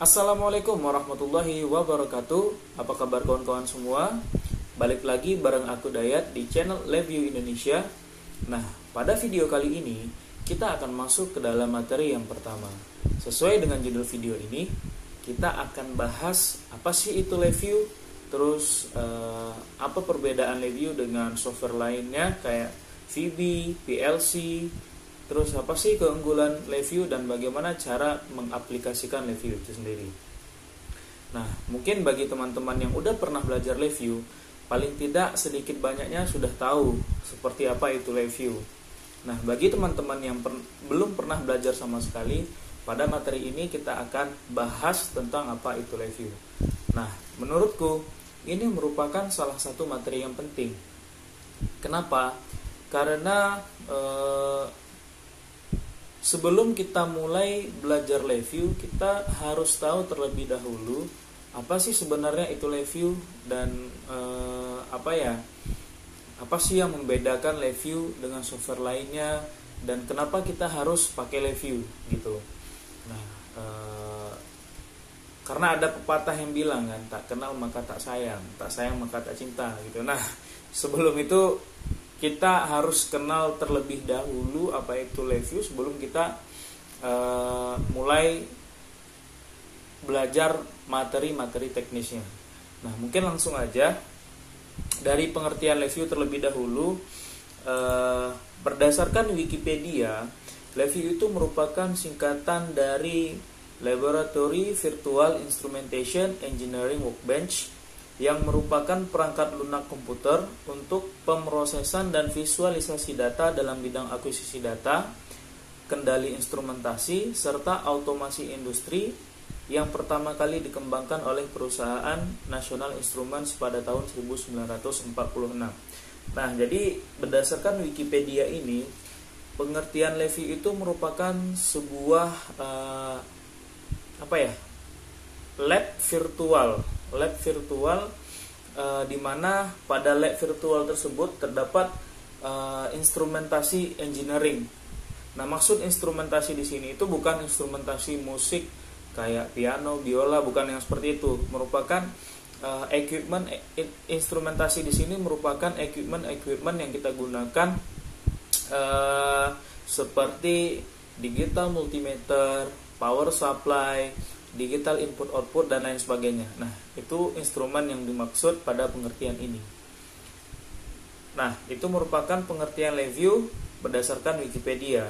Assalamualaikum warahmatullahi wabarakatuh. Apa kabar kawan-kawan semua? Balik lagi bareng aku Dayat di channel Review Indonesia. Nah, pada video kali ini kita akan masuk ke dalam materi yang pertama. Sesuai dengan judul video ini, kita akan bahas apa sih itu review, terus apa perbedaan review dengan software lainnya kayak VB, PLC. Terus apa sih keunggulan review dan bagaimana cara mengaplikasikan review itu sendiri. Nah, mungkin bagi teman-teman yang udah pernah belajar review, paling tidak sedikit banyaknya sudah tahu seperti apa itu review. Nah, bagi teman-teman yang belum pernah belajar sama sekali, pada materi ini kita akan bahas tentang apa itu review. Nah, menurutku ini merupakan salah satu materi yang penting. Kenapa? Karena sebelum kita mulai belajar review, kita harus tahu terlebih dahulu apa sih sebenarnya itu review dan apa sih yang membedakan review dengan software lainnya dan kenapa kita harus pakai review gitu. Nah, karena ada pepatah yang bilang kan, tak kenal maka tak sayang maka tak cinta gitu. Nah, sebelum itu kita harus kenal terlebih dahulu apa itu review sebelum kita mulai belajar materi-materi teknisnya. Nah, mungkin langsung aja dari pengertian review terlebih dahulu. Berdasarkan Wikipedia, review itu merupakan singkatan dari Laboratory Virtual Instrumentation Engineering Workbench, yang merupakan perangkat lunak komputer untuk pemrosesan dan visualisasi data dalam bidang akuisisi data, kendali instrumentasi, serta automasi industri yang pertama kali dikembangkan oleh perusahaan National Instruments pada tahun 1946. Nah, jadi berdasarkan Wikipedia ini, pengertian review itu merupakan sebuah lab virtual di mana pada lab virtual tersebut terdapat instrumentasi engineering. Nah, maksud instrumentasi di sini itu bukan instrumentasi musik kayak piano, biola, bukan yang seperti itu. Merupakan equipment instrumentasi di sini merupakan equipment yang kita gunakan seperti digital multimeter, power supply, digital input output dan lain sebagainya. Nah, itu instrumen yang dimaksud pada pengertian ini. Nah, itu merupakan pengertian review berdasarkan Wikipedia.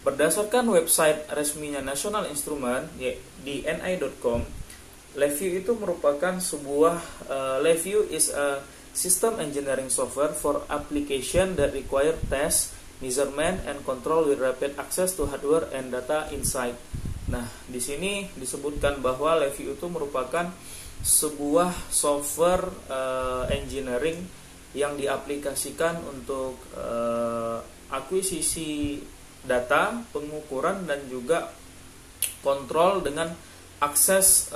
Berdasarkan website resminya National Instrument di ni.com, review itu merupakan sebuah review is a system engineering software for application that require test, measurement and control with rapid access to hardware and data insight. Nah, di sini disebutkan bahwa review itu merupakan sebuah software engineering yang diaplikasikan untuk akuisisi data, pengukuran dan juga kontrol dengan akses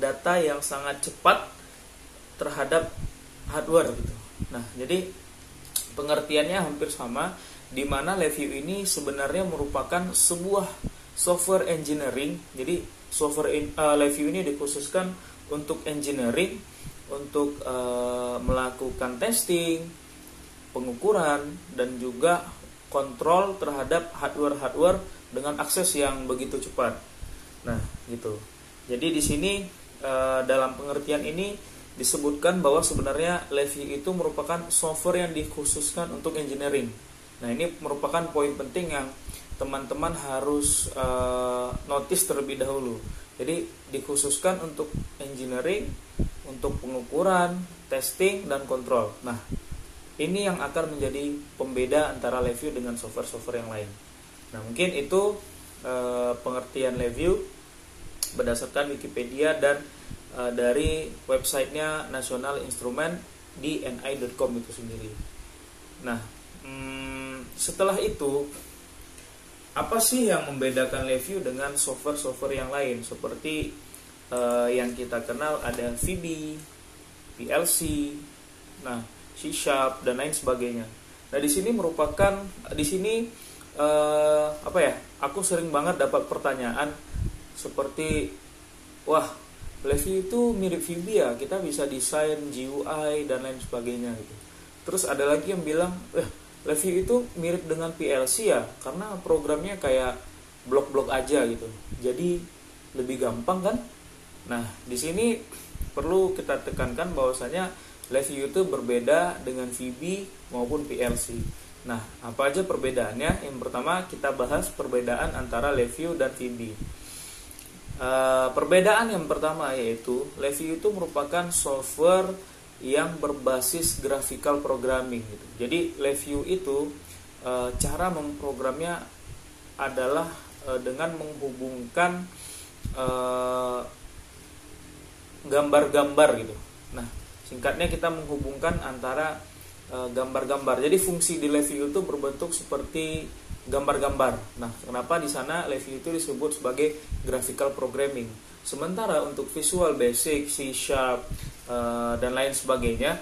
data yang sangat cepat terhadap hardware gitu. Nah, jadi pengertiannya hampir sama, di mana review ini sebenarnya merupakan sebuah software engineering. Jadi review ini dikhususkan untuk engineering, untuk melakukan testing, pengukuran dan juga kontrol terhadap hardware dengan akses yang begitu cepat. Nah, gitu. Jadi di sini dalam pengertian ini disebutkan bahwa sebenarnya review itu merupakan software yang dikhususkan untuk engineering. Nah, ini merupakan poin penting yang teman-teman harus notice terlebih dahulu. Jadi dikhususkan untuk engineering, untuk pengukuran, testing dan kontrol. Nah, ini yang akan menjadi pembeda antara review dengan software-software yang lain. Nah, mungkin itu pengertian review berdasarkan Wikipedia dan dari websitenya National Instrument di ni.com itu sendiri. Nah, setelah itu apa sih yang membedakan review dengan software-software yang lain seperti yang kita kenal ada VB, PLC, nah C# dan lain sebagainya. Nah, di sini aku sering banget dapat pertanyaan seperti wah, LabVIEW itu mirip VB ya, kita bisa desain GUI dan lain sebagainya gitu. Terus ada lagi yang bilang, LabVIEW itu mirip dengan PLC ya, karena programnya kayak blok-blok aja gitu. Jadi lebih gampang kan? Nah, di sini perlu kita tekankan bahwasanya LabVIEW itu berbeda dengan VB maupun PLC. Nah, apa aja perbedaannya? Yang pertama kita bahas perbedaan antara LabVIEW dan VB. Perbedaan yang pertama yaitu LabVIEW itu merupakan software yang berbasis graphical programming gitu. Jadi LabVIEW itu cara memprogramnya adalah dengan menghubungkan gambar-gambar gitu. Nah, singkatnya kita menghubungkan antara gambar-gambar. Jadi fungsi di LabVIEW itu berbentuk seperti gambar-gambar. Nah, kenapa di sana LabVIEW itu disebut sebagai graphical programming. Sementara untuk Visual Basic, C#, dan lain sebagainya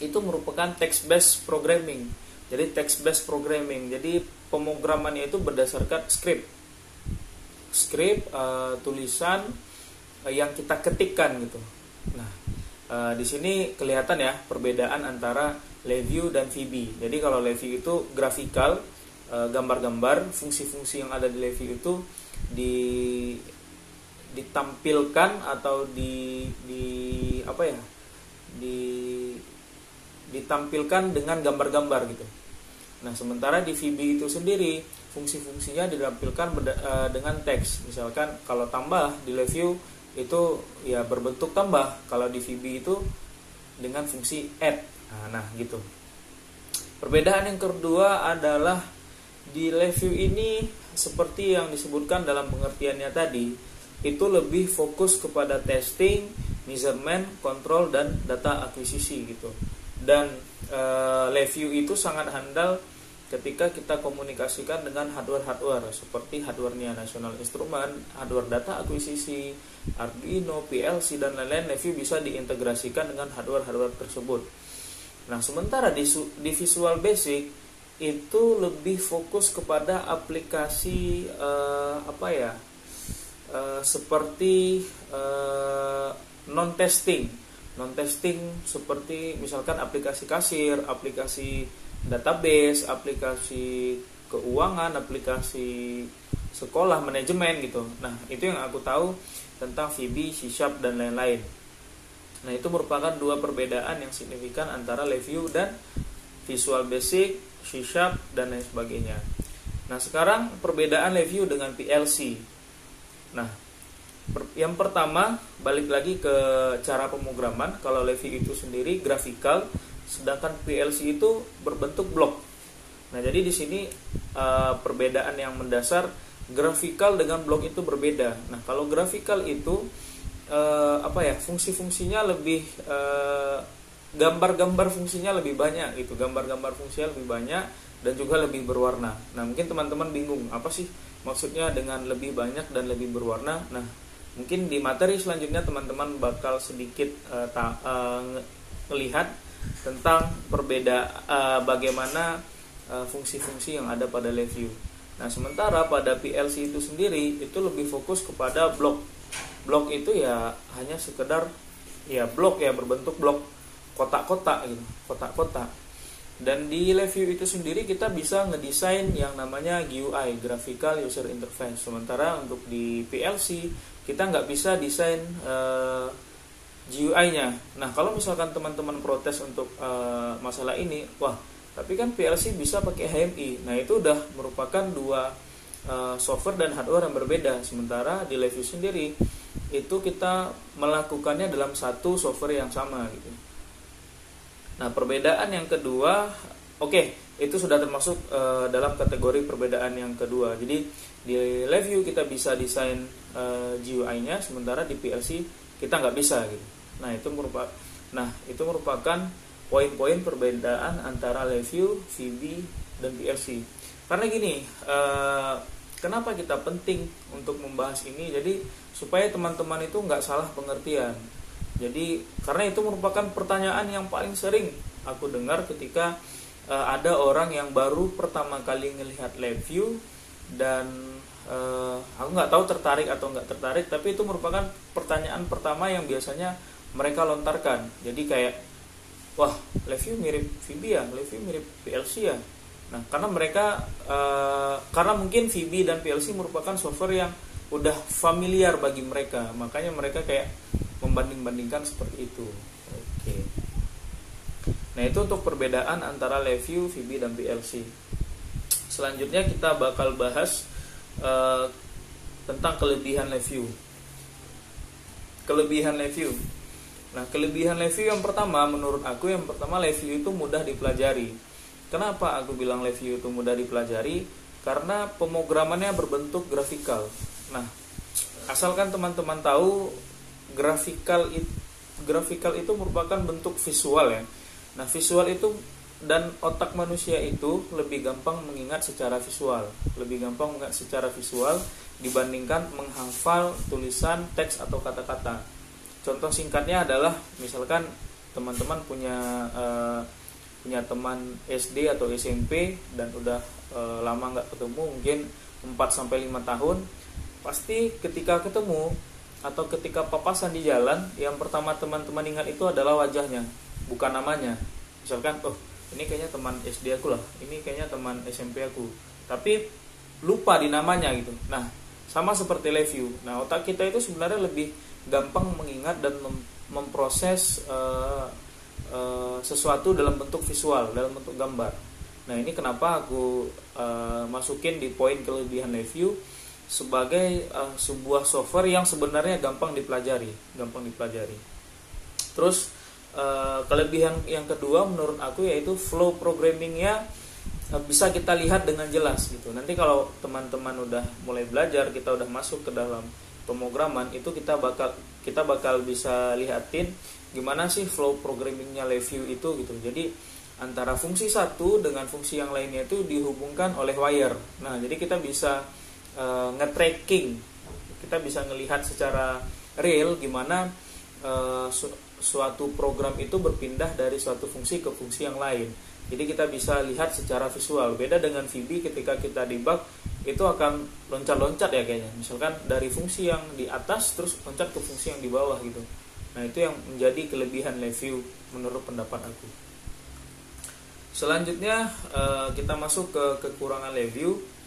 itu merupakan text-based programming. Jadi text-based programming. Jadi pemrogramannya itu berdasarkan script, tulisan yang kita ketikkan gitu. Nah, di sini kelihatan ya perbedaan antara LabVIEW dan VB. Jadi kalau LabVIEW itu graphical, gambar-gambar, fungsi-fungsi yang ada di LabVIEW itu ditampilkan atau ditampilkan dengan gambar-gambar gitu. Nah, sementara di VB itu sendiri fungsi-fungsinya ditampilkan dengan teks. Misalkan kalau tambah di LabVIEW itu ya berbentuk tambah, kalau di VB itu dengan fungsi add. Nah gitu. Perbedaan yang kedua adalah di LabVIEW ini seperti yang disebutkan dalam pengertiannya tadi, itu lebih fokus kepada testing, measurement, control, dan data akuisisi gitu. Dan LabVIEW itu sangat handal ketika kita komunikasikan dengan hardware seperti hardwarenya National Instrument, hardware data akuisisi, Arduino, PLC, dan lain-lain. LabVIEW bisa diintegrasikan dengan hardware tersebut. Nah, sementara di Visual Basic itu lebih fokus kepada aplikasi seperti non-testing seperti misalkan aplikasi kasir, aplikasi database, aplikasi keuangan, aplikasi sekolah, manajemen gitu. Nah, itu yang aku tahu tentang VB, C# dan lain-lain. Nah, itu merupakan dua perbedaan yang signifikan antara LabVIEW dan Visual Basic, C# dan lain sebagainya. Nah, sekarang perbedaan LabVIEW dengan PLC. Nah, yang pertama balik lagi ke cara pemrograman. Kalau LabVIEW itu sendiri graphical, sedangkan PLC itu berbentuk blok. Nah, jadi di sini perbedaan yang mendasar, graphical dengan blok itu berbeda. Nah, kalau graphical itu fungsi-fungsinya lebih gambar-gambar fungsinya lebih banyak gitu, gambar-gambar fungsinya lebih banyak dan juga lebih berwarna. Nah, mungkin teman-teman bingung apa sih maksudnya dengan lebih banyak dan lebih berwarna. Nah, mungkin di materi selanjutnya teman-teman bakal sedikit melihat tentang bagaimana fungsi-fungsi yang ada pada LabVIEW. Nah, sementara pada PLC itu sendiri itu lebih fokus kepada blok. Blok itu ya hanya sekedar ya blok ya, berbentuk blok kotak-kotak gitu, kotak-kotak. Dan di LabVIEW itu sendiri kita bisa ngedesain yang namanya GUI, Graphical User Interface. Sementara untuk di PLC kita nggak bisa desain GUI-nya. Nah, kalau misalkan teman-teman protes untuk masalah ini, wah, tapi kan PLC bisa pakai HMI. Nah, itu udah merupakan dua software dan hardware yang berbeda. Sementara di LabVIEW sendiri itu kita melakukannya dalam satu software yang sama gitu. Nah, perbedaan yang kedua, itu sudah termasuk dalam kategori perbedaan yang kedua. Jadi di LabVIEW kita bisa desain GUI-nya, sementara di PLC kita nggak bisa gitu. Nah, itu merupakan poin-poin perbedaan antara LabVIEW, VB, dan PLC. Karena gini, kenapa kita penting untuk membahas ini? Jadi supaya teman-teman itu nggak salah pengertian. Jadi karena itu merupakan pertanyaan yang paling sering aku dengar ketika ada orang yang baru pertama kali melihat LabVIEW dan Aku nggak tahu tertarik atau nggak tertarik, tapi itu merupakan pertanyaan pertama yang biasanya mereka lontarkan. Jadi kayak, wah, LiveView mirip VB ya, LiveView mirip PLC ya. Nah, karena mereka karena mungkin VB dan PLC merupakan software yang udah familiar bagi mereka, makanya mereka kayak membanding-bandingkan seperti itu. Oke. Nah, itu untuk perbedaan antara LiveView, VB dan PLC. Selanjutnya kita bakal bahas tentang kelebihan LiveView. Kelebihan LiveView. Nah, kelebihan LiveView yang pertama, menurut aku yang pertama, LiveView itu mudah dipelajari. Kenapa aku bilang LiveView itu mudah dipelajari? Karena pemrogramannya berbentuk grafikal. Nah, asalkan teman-teman tahu, grafikal itu merupakan bentuk visual ya. Nah, visual itu dan otak manusia itu lebih gampang mengingat secara visual, dibandingkan menghafal tulisan, teks atau kata-kata. Contoh singkatnya adalah misalkan teman-teman punya teman SD atau SMP dan udah lama nggak ketemu, mungkin 4-5 tahun. Pasti ketika ketemu atau ketika papasan di jalan, yang pertama teman-teman ingat itu adalah wajahnya, bukan namanya. Misalkan, oh, ini kayaknya teman SD aku lah, ini kayaknya teman SMP aku, tapi lupa di namanya gitu. Nah, sama seperti LiveView. Nah, otak kita itu sebenarnya lebih gampang mengingat dan memproses sesuatu dalam bentuk visual, dalam bentuk gambar. Nah, ini kenapa aku masukin di poin kelebihan LiveView sebagai sebuah software yang sebenarnya gampang dipelajari. Terus kelebihan yang kedua menurut aku yaitu flow programmingnya bisa kita lihat dengan jelas gitu. Nanti kalau teman-teman udah mulai belajar, kita udah masuk ke dalam pemrograman, itu kita bakal bisa lihatin gimana sih flow programmingnya LiveView itu gitu. Jadi antara fungsi satu dengan fungsi yang lainnya itu dihubungkan oleh wire. Nah, jadi kita bisa nge-tracking, kita bisa ngelihat secara real gimana suatu program itu berpindah dari suatu fungsi ke fungsi yang lain. Jadi kita bisa lihat secara visual. Beda dengan VB, ketika kita debug itu akan loncat-loncat ya kayaknya. Misalkan dari fungsi yang di atas terus loncat ke fungsi yang di bawah gitu. Nah, itu yang menjadi kelebihan LiveView menurut pendapat aku. Selanjutnya kita masuk ke kekurangan LiveView.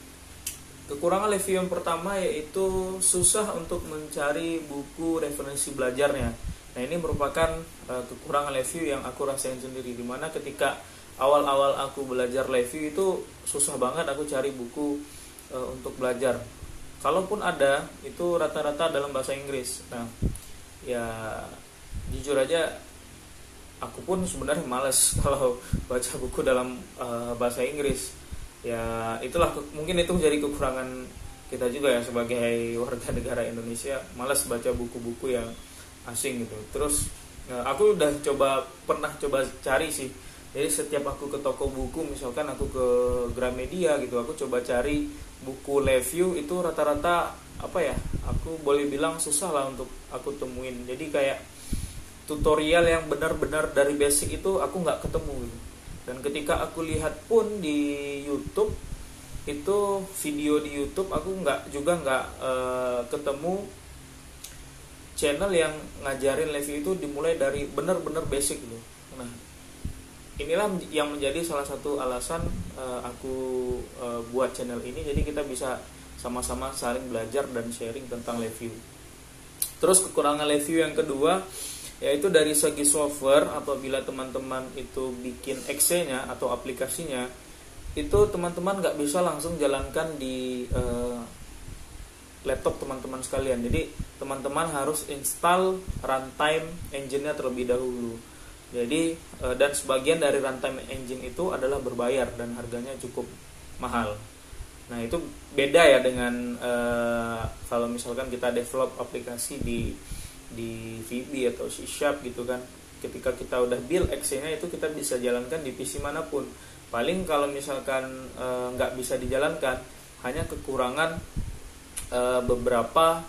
Kekurangan LiveView yang pertama yaitu susah untuk mencari buku referensi belajarnya. Nah, ini merupakan kekurangan LiveView yang aku rasain sendiri, dimana ketika awal-awal aku belajar LiveView itu susah banget aku cari buku untuk belajar. Kalaupun ada, itu rata-rata dalam bahasa Inggris. Nah, ya jujur aja aku pun sebenarnya malas kalau baca buku dalam bahasa Inggris. Ya itulah, mungkin itu menjadi kekurangan kita juga ya sebagai warga negara Indonesia, malas baca buku-buku yang asing gitu. Terus aku udah pernah coba cari sih. Jadi setiap aku ke toko buku, misalkan aku ke Gramedia gitu, aku coba cari buku LiveView, itu rata-rata aku boleh bilang susah lah untuk aku temuin. Jadi kayak tutorial yang benar-benar dari basic itu aku nggak ketemu gitu. Dan ketika aku lihat pun di YouTube, itu video di YouTube aku nggak ketemu channel yang ngajarin LiveView itu dimulai dari benar-benar basic gitu. Nah, inilah yang menjadi salah satu alasan aku buat channel ini. Jadi kita bisa sama-sama saling belajar dan sharing tentang LiveView. Terus kekurangan LiveView yang kedua yaitu dari segi software. Apabila teman-teman itu bikin exe-nya atau aplikasinya, itu teman-teman nggak bisa langsung jalankan di laptop teman-teman sekalian. Jadi teman-teman harus install runtime engine-nya terlebih dahulu. Jadi dan sebagian dari runtime engine itu adalah berbayar dan harganya cukup mahal. Nah, itu beda ya dengan kalau misalkan kita develop aplikasi di VB atau C# gitu kan. Ketika kita udah build exe-nya itu kita bisa jalankan di PC manapun. Paling kalau misalkan nggak bisa dijalankan, hanya kekurangan beberapa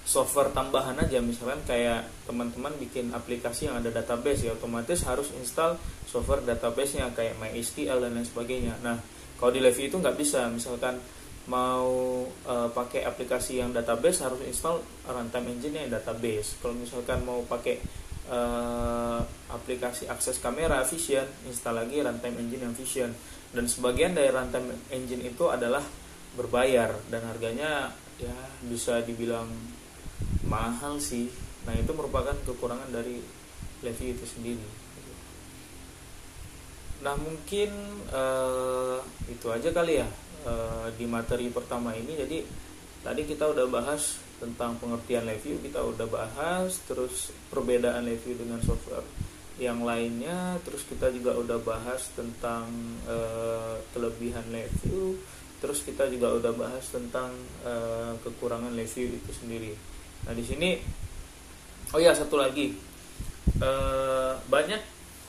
software tambahan aja. Misalkan kayak teman-teman bikin aplikasi yang ada database, ya otomatis harus install software database-nya kayak MySQL dan lain sebagainya. Nah, kalau di LiveView itu nggak bisa. Misalkan mau pakai aplikasi yang database harus install runtime engine yang database. Kalau misalkan mau pakai aplikasi akses kamera Vision, install lagi runtime engine yang Vision. Dan sebagian dari runtime engine itu adalah berbayar dan harganya ya bisa dibilang mahal sih. Nah, itu merupakan kekurangan dari Leview itu sendiri. Nah, mungkin itu aja kali ya di materi pertama ini. Jadi tadi kita udah bahas tentang pengertian Leview, kita udah bahas terus perbedaan Leview dengan software yang lainnya, terus kita juga udah bahas tentang kelebihan Leview, terus kita juga udah bahas tentang kekurangan Leview itu sendiri. Nah, di sini satu lagi, banyak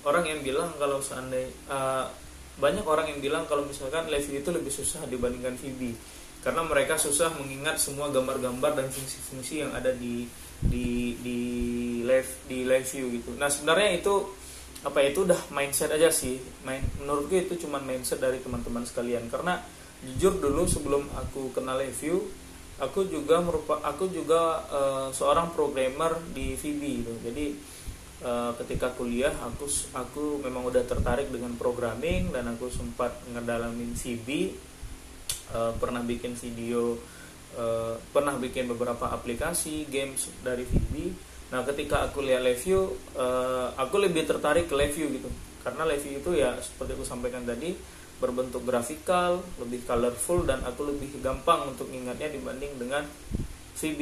orang yang bilang kalau misalkan Leview itu lebih susah dibandingkan VB karena mereka susah mengingat semua gambar-gambar dan fungsi-fungsi yang ada di Leview gitu. Nah, sebenarnya itu udah mindset aja sih. Menurutku itu cuma mindset dari teman-teman sekalian, karena jujur dulu sebelum aku kenal Leview, aku juga seorang programmer di VB gitu. Jadi ketika kuliah aku memang udah tertarik dengan programming dan aku sempat ngedalamin VB, pernah bikin video, pernah bikin beberapa aplikasi games dari VB. Nah, ketika aku lihat Leview, aku lebih tertarik ke Leview gitu, karena Leview itu ya seperti aku sampaikan tadi, berbentuk grafikal, lebih colorful, dan aku lebih gampang untuk ingatnya dibanding dengan VB.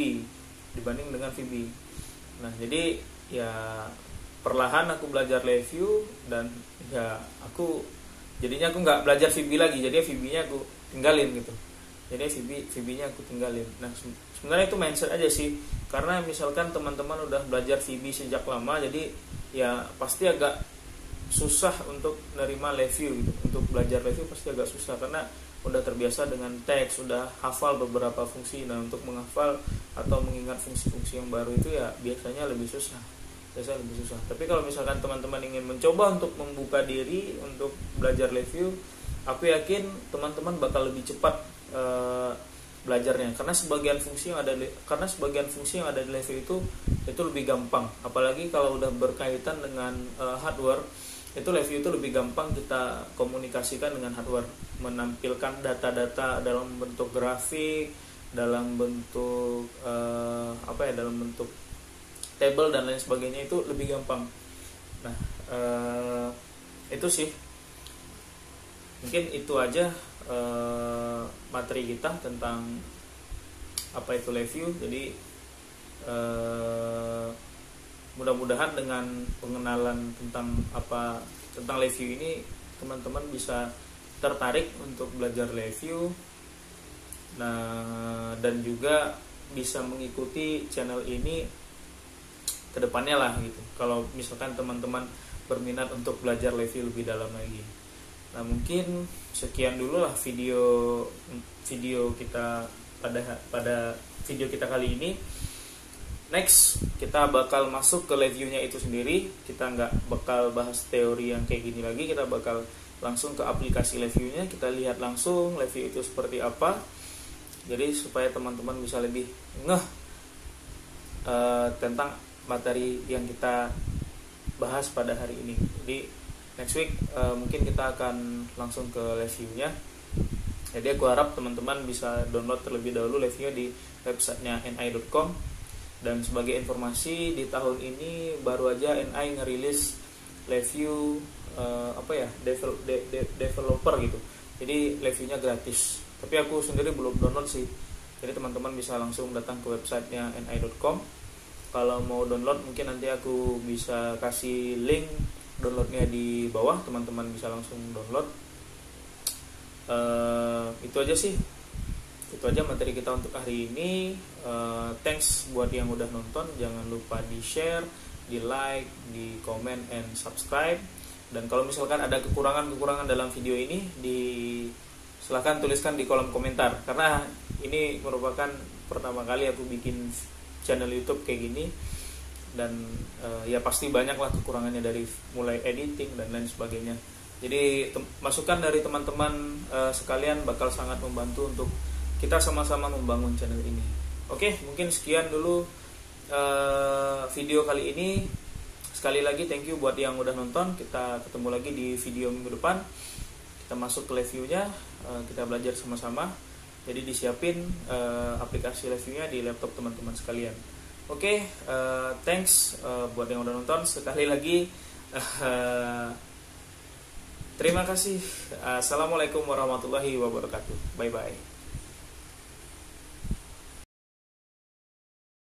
Nah, jadi ya perlahan aku belajar Leview dan ya aku nggak belajar VB lagi, jadi VB-nya aku tinggalin gitu. Jadi VB-nya aku tinggalin. Nah, sebenarnya itu mindset aja sih. Karena misalkan teman-teman udah belajar VB sejak lama, jadi ya pasti agak susah untuk nerima Leview gitu. Untuk belajar Leview pasti agak susah karena udah terbiasa dengan teks, udah hafal beberapa fungsi. Nah, untuk menghafal atau mengingat fungsi-fungsi yang baru itu ya biasanya lebih susah. Tapi kalau misalkan teman-teman ingin mencoba untuk membuka diri untuk belajar Leview, aku yakin teman-teman bakal lebih cepat belajarnya, karena sebagian fungsi yang ada di Leview itu lebih gampang. Apalagi kalau udah berkaitan dengan hardware, itu Leview itu lebih gampang kita komunikasikan dengan hardware, menampilkan data-data dalam bentuk grafik, dalam bentuk dalam bentuk table dan lain sebagainya, itu lebih gampang. Nah, itu sih, mungkin itu aja materi kita tentang apa itu Leview. Jadi mudah-mudahan dengan pengenalan tentang Leview ini teman-teman bisa tertarik untuk belajar Leview, nah, dan juga bisa mengikuti channel ini kedepannya lah gitu, kalau misalkan teman-teman berminat untuk belajar Leview lebih dalam lagi. Nah, mungkin sekian dulu lah video kita pada video kita kali ini. Next, kita bakal masuk ke Leview-nya itu sendiri. Kita nggak bakal bahas teori yang kayak gini lagi, kita bakal langsung ke aplikasi Leview-nya. Kita lihat langsung Leview itu seperti apa, jadi supaya teman-teman bisa lebih ngeh tentang materi yang kita bahas pada hari ini. Jadi next week mungkin kita akan langsung ke Leview-nya. Jadi aku harap teman-teman bisa download terlebih dahulu Leview di websitenya ni.com. Dan sebagai informasi, di tahun ini baru aja NI ngerilis Leview developer gitu. Jadi Leview-nya gratis. Tapi aku sendiri belum download sih. Jadi teman-teman bisa langsung datang ke websitenya ni.com. Kalau mau download mungkin nanti aku bisa kasih link downloadnya di bawah, teman-teman bisa langsung download. Itu aja sih, itu aja materi kita untuk hari ini. Thanks buat yang udah nonton, jangan lupa di share, di like, di comment and subscribe. Dan kalau misalkan ada kekurangan dalam video ini, silahkan tuliskan di kolom komentar, karena ini merupakan pertama kali aku bikin channel YouTube kayak gini. Dan ya pasti banyak lah kekurangannya, dari mulai editing dan lain sebagainya. Jadi masukan dari teman-teman sekalian bakal sangat membantu untuk kita sama-sama membangun channel ini. Oke, mungkin sekian dulu video kali ini. Sekali lagi thank you buat yang udah nonton. Kita ketemu lagi di video minggu depan. Kita masuk ke reviewnya, kita belajar sama-sama. Jadi disiapin aplikasi reviewnya di laptop teman-teman sekalian. Oke, thanks buat yang udah nonton. Sekali lagi terima kasih. Assalamualaikum warahmatullahi wabarakatuh. Bye bye.